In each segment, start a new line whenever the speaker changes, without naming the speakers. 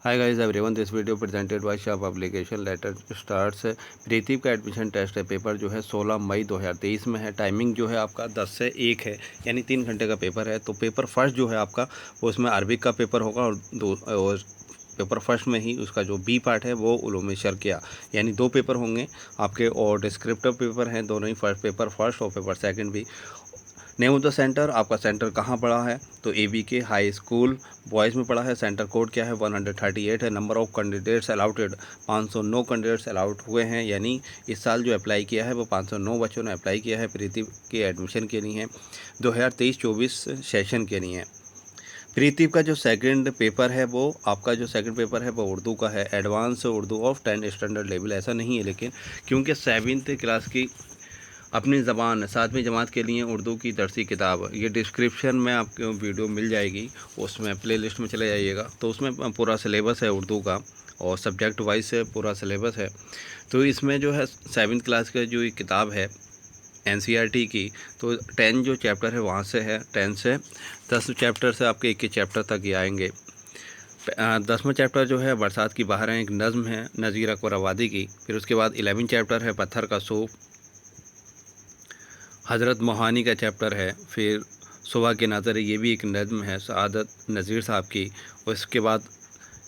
Hi guys everyone, this video presented by Shah publication. Let's start. Preeti का admission test है, paper जो है 16 मई 2023 में है। टाइमिंग जो है आपका 10 से 1 है, यानी 3 घंटे का पेपर है। तो पेपर फर्स्ट जो है आपका वो उसमें अरबिक का पेपर होगा और पेपर फर्स्ट में ही उसका जो बी पार्ट है वो उलूम शर्किया, यानी 2 पेपर होंगे आपके। और डिस्क्रिप्टिव पेपर हैं दोनों ही, फर्स्ट पेपर फर्स्ट और पेपर सेकंड भी। नेम ऑफ द सेंटर, आपका सेंटर कहाँ पड़ा है तो ABK हाई स्कूल बॉयज़ में पड़ा है। सेंटर कोड क्या है 138 है। Number of candidates allotted 509 candidates allowed हुए हैं, यानी इस साल जो अप्लाई किया है वो 509 बच्चों ने अप्लाई किया है प्रीति के एडमिशन के लिए, 2023-24 सेशन के लिए। प्रीति का जो सेकंड पेपर है वो आपका जो सेकंड पेपर है वो उर्दू का है, advance Urdu of 10 standard level. ऐसा नहीं है, लेकिन क्योंकि 7th क्लास की अपनी ज़बान 7वीं जमात के लिए उर्दू की दरसी किताब, ये डिस्क्रिप्शन में आपको वीडियो मिल जाएगी, उसमें प्लेलिस्ट में चले जाइएगा। तो उसमें पूरा सिलेबस है उर्दू का और सब्जेक्ट वाइज से पूरा सिलेबस है। तो इसमें जो है 7th क्लास का जो ये किताब है NCERT की, तो 10 जो चैप्टर है वहाँ से है। 10 से 10 चैप्टर से आपके 21 चैप्टर तक ही आएंगे। 10वां चैप्टर जो है बरसात की बहारें, एक नज़्म है नज़ीर अकबर आबादी की। फिर उसके बाद 11 चैप्टर है पत्थर का सूफ, हज़रत मोहानी का चैप्टर है। फिर सुबह के नज़र, ये भी एक नज़्म है सआदत नज़ीर साहब की। उसके बाद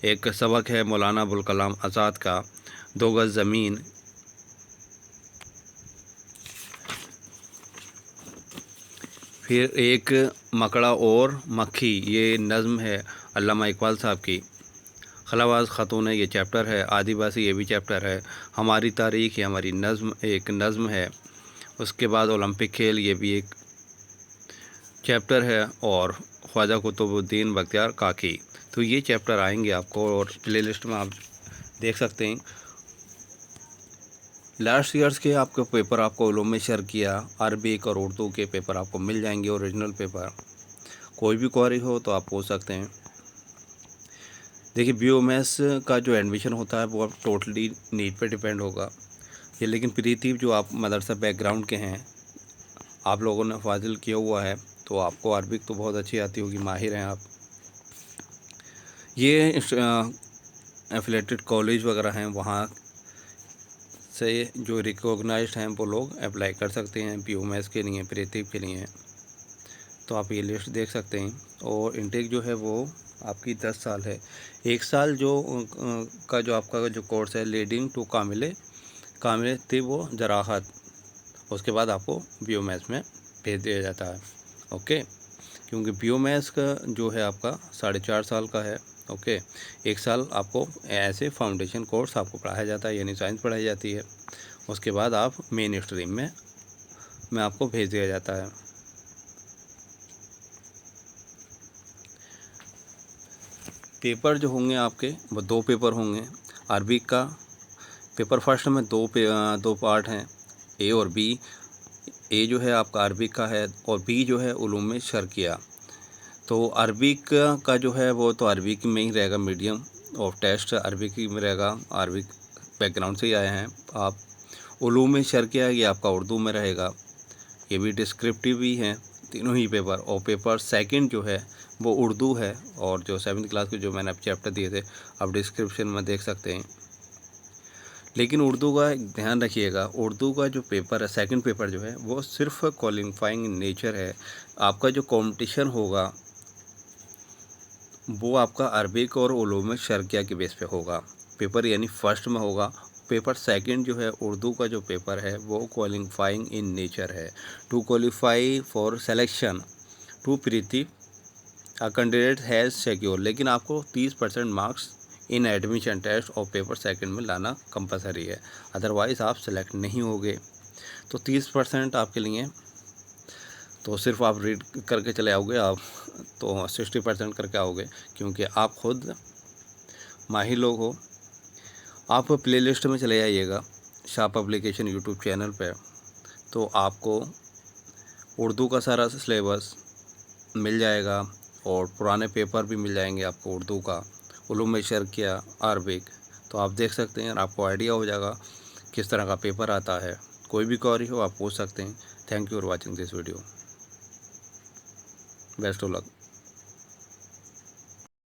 एक सबक है मौलाना अबुल कलाम आज़ाद का, 2 गज़ ज़मीन। फिर एक मकड़ा और मक्खी, ये नज़्म है अल्लामा इकबाल साहब की। खलाबाज खातून है, ये चैप्टर है। आदिवासी, ये भी चैप्टर है। हमारी तारीख़, ये हमारी नज़्म एक नज़्म है। उसके बाद ओलंपिक खेल, ये भी एक चैप्टर है। और ख्वाजा कुतुबुद्दीन बख्तियार काकी, तो ये चैप्टर आएंगे आपको और प्लेलिस्ट में आप देख सकते हैं। लास्ट ईयर्स के आपके पेपर आपको उलूम शर्किया, अरबिक और उर्दू के पेपर आपको मिल जाएंगे, ओरिजिनल पेपर। कोई भी क्वेरी हो तो आप पूछ सकते हैं। देखिए, BOMS का जो एडमिशन होता है वो अब टोटली नीट पे डिपेंड होगा ये। लेकिन प्रीति जो आप मदरसा बैकग्राउंड के हैं, आप लोगों ने फाजिल किया हुआ है, तो आपको अरबिक तो बहुत अच्छी आती होगी, माहिर हैं आप। ये एफिलेटेड कॉलेज वगैरह हैं, वहाँ से जो रिकॉग्नाइज्ड हैं वो लोग अप्लाई कर सकते हैं BOMS के लिए, प्रीति के लिए। तो आप ये लिस्ट देख सकते हैं। और इंटेक जो है वो आपकी 10 साल है। 1 साल जो का जो आपका जो कोर्स है लीडिंग टू कामिल थी वो जराहत, उसके बाद आपको BOMS में भेज दिया जाता है। ओके, क्योंकि BOMS का जो है आपका 4.5 साल का है। ओके, 1 साल आपको ऐसे फाउंडेशन कोर्स आपको पढ़ाया जाता है, यानी साइंस पढ़ाई जाती है। उसके बाद आप मेन स्ट्रीम में आपको भेज दिया जाता है। पेपर जो होंगे आपके वो 2 पेपर होंगे। अरबिक का पेपर फर्स्ट में 2 पार्ट हैं, A और B। A जो है आपका अरबिक का है और B जो है उलूम शर्किया। तो अरबिक का जो है वो तो अरबिक में ही रहेगा, मीडियम ऑफ टेस्ट अरबिक में रहेगा। अरबिक बैकग्राउंड से ही आए हैं आप। उलूम शर्किया ये आपका उर्दू में रहेगा, ये भी डिस्क्रिप्टिव ही हैं तीनों ही पेपर। और पेपर सेकंड जो है वो उर्दू है। और जो 7th क्लास के जो मैंने अब चैप्टर दिए थे आप डिस्क्रिप्शन में देख सकते हैं। लेकिन उर्दू का एक ध्यान रखिएगा, उर्दू का जो पेपर है सेकंड पेपर जो है वो सिर्फ क्वालिफाइंग इन नेचर है। आपका जो कंपटीशन होगा वो आपका अरबिक और उलूम शर्किया के बेस पे होगा पेपर, यानी फर्स्ट में होगा। पेपर सेकंड जो है उर्दू का जो पेपर है वो क्वालिफाइंग इन नेचर है। To qualify for selection to प्रीति अ कैंडिडेट हैज़ सिक्योर, लेकिन आपको 30% मार्क्स इन एडमिशन टेस्ट और पेपर सेकंड में लाना कंपलसरी है, अदरवाइज़ आप सेलेक्ट नहीं होगे। तो 30% आपके लिए तो सिर्फ आप रीड करके चले आओगे आप, तो 60% करके आओगे, क्योंकि आप खुद माहिर लोग हो। आप प्लेलिस्ट में चले जाइएगा शाह पब्लिकेशन यूट्यूब चैनल पर, तो आपको उर्दू का सारा सिलेबस मिल जाएगा और पुराने पेपर भी मिल जाएंगे आपको उर्दू का, उलूम शर्किया, अरबिक। तो आप देख सकते हैं और आपको आइडिया हो जाएगा किस तरह का पेपर आता है। कोई भी क्वेरी हो आप पूछ सकते हैं। Thank you for watching this video. Best of luck.